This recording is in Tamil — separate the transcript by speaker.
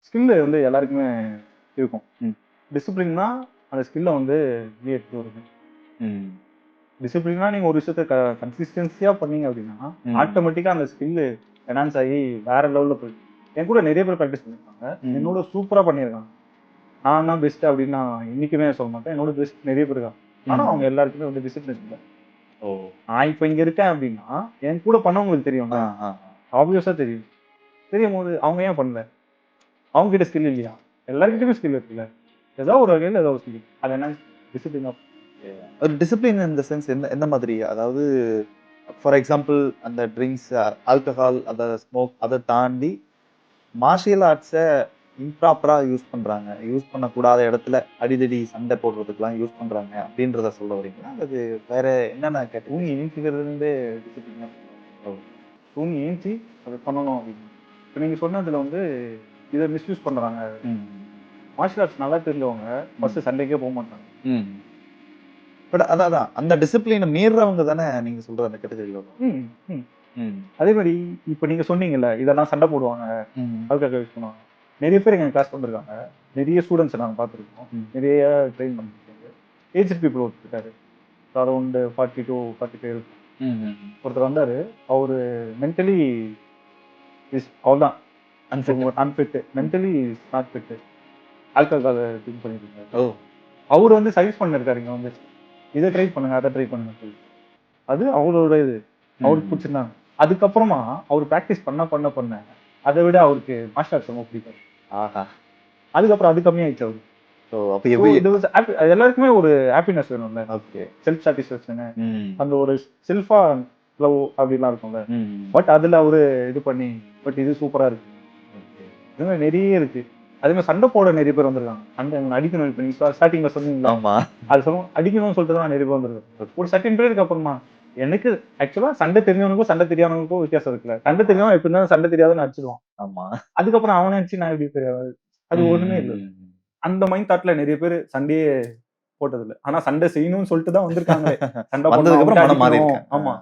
Speaker 1: ஸ்கில்லு வந்து எல்லாருக்குமே இருக்கும்.
Speaker 2: ம்.
Speaker 1: டிசிப்ளின்னா அந்த ஸ்கில்லை வந்து வெளியே எடுத்து வருது.
Speaker 2: ம்.
Speaker 1: டிசிப்ளினா நீங்க ஒரு விஷயத்த கன்சிஸ்டன்சியா பண்ணீங்க அப்படின்னா
Speaker 2: ம்.
Speaker 1: ஆட்டோமேட்டிக்கா அந்த ஸ்கில்லு என்ஹான்ஸ் ஆகி வேற லெவல்ல போயிடும். என் கூட நிறைய பேர் ப்ராக்டிஸ் பண்ணியிருக்காங்க.
Speaker 2: ம்.
Speaker 1: என்னோட சூப்பரா பண்ணியிருக்காங்க. நான் தான் பெஸ்ட் அப்படின்னு நான் இன்னைக்குமே சொல்ல மாட்டேன். என்னோட பெஸ்ட் நிறைய பேர் இருக்காங்க. ஆனா அவங்க எல்லாருக்குமே வந்து டிசிப்ளின் இல்லை.
Speaker 2: ஓ.
Speaker 1: நான் இப்ப இங்க இருக்கேன் அப்படின்னா என் கூட பண்ணவங்களுக்கு தெரியும்ல, ஆப்வியஸா தெரியும். தெரியும் போது அவங்க ஏன் பண்ணல? அவங்க கிட்ட ஸ்கில் இல்லையா? எல்லாருக்கிட்டையுமே ஸ்கில் இருக்குல்ல. ஏதோ ஒரு வகையில் ஏதோ ஒரு ஸ்கில். அது என்ன டிசிப்ளின் ஆஃப்
Speaker 2: ஒரு டிசிப்ளின் இந்த சென்ஸ் எந்த மாதிரி? அதாவது ஃபார் எக்ஸாம்பிள் அந்த ட்ரிங்க்ஸ், ஆல்கஹால், அத ஸ்மோக் அத தாண்டி மார்ஷியல் ஆர்ட்ஸ இம்ப்ராப்பரா யூஸ் பண்றாங்க. யூஸ் பண்ணக்கூடாத இடத்துல அடிதடி சண்டை போடுறதுக்குலாம் யூஸ் பண்றாங்க அப்படின்றத சொல்ல வரீங்களா? அல்லது வேற என்னென்ன
Speaker 1: தூங்கி ஏஞ்சிக்கிறதுலேருந்தே டிசிப்ளின். தூங்கி ஏஞ்சி அதை பண்ணணும் அப்படின்னு. இப்போ நீங்கள் சொன்னதுல வந்து இதை மிஸ்யூஸ் பண்ணுறாங்க. மார்ஷியல் ஆர்ட்ஸ் நல்லா தெரிஞ்சவங்க ஃபர்ஸ்ட் சண்டைக்கே போக மாட்டாங்க.
Speaker 2: பட் அதான் அந்த டிசிப்ளினை மீறவங்க தானே நீங்க சொல்ற அந்த கேட்டகரியில வரும்.
Speaker 1: அதே மாதிரி இப்போ நீங்க சொன்னீங்கல்ல இதெல்லாம் சண்டை போடுவாங்க, அதுக்காக யூஸ் பண்ணுவாங்க. நிறைய பேர் எங்க கிளாஸ் வந்திருக்காங்க. நிறைய ஸ்டூடெண்ட்ஸ் நாங்கள் பார்த்துருக்கோம். நிறைய ட்ரெயின் பண்ணிருக்காங்க. ஏஜ் பீப்புள் ஒருத்தர் இருக்காரு. அரௌண்ட் 40 to 45 ஒருத்தர் வந்தாரு. அவரு மென்டலி அவ்வளோதான் unfit, mentally not fit. Alcohol drink பண்ணிட்டு இருக்காரு. அவர் வந்து சஜஸ்ட் பண்ணிருக்காரு இங்க வந்து இதை ட்ரை பண்ணுங்க அதை ட்ரை பண்ணுங்க. அது அவரோட இது அவருக்கு பிடிச்சிருந்தாங்க. அதுக்கப்புறமா அவர் ப்ராக்டிஸ் பண்ண அதை விட அவருக்கு மார்ஷல் ஆர்ட்ஸ் ரொம்ப பிடிக்கும். அதுக்கப்புறம் அது கம்மியாயிடுச்சு அவருக்கு. எல்லாருக்குமே ஒரு ஹாப்பினஸ் வேணும்ல, செல்ஃப் சாட்டிஸ்ஃபேக்ஷன், அந்த ஒரு செல்ஃபா லவ் அப்படிலாம் இருக்கும்ல. பட் அதுல அவரு இது பண்ணி பட் இது சூப்பரா இருக்கு. இது மாதிரி நிறைய இருக்கு. அதே மாதிரி சண்டை போட நிறைய பேர் வந்திருக்காங்க. அந்த அடிக்கணும். இப்ப நீங்க ஸ்டார்டிங்ல சொன்னீங்களா, அது சொல்லுவோம் அடிக்கணும்னு சொல்லிட்டு தான் நிறைய பேர் வந்திருக்காங்க. ஒரு சர்டன் பீரியடுக்கு அப்புறமா எனக்கு ஆக்சுவலா சண்டை தெரிஞ்சவனுக்கும் சண்டை தெரியாதவனுக்கும் வித்தியாசம் இருக்குல்ல. சண்டை தெரியாம எப்படி இருந்தாலும் சண்டை தெரியாதுன்னு அடிச்சிடுவான். அதுக்கப்புறம் அவனை அடிச்சு நான் எப்படி தெரியாது, அது ஒண்ணுமே இல்லை. அந்த மைண்ட் தாட்ல நிறைய பேர் சண்டையே போட்டது இல்லை. ஆனா சண்டை செய்யணும்னு சொல்லிட்டு தான் வந்திருக்காங்க. சண்டை போடணும். ஆமா,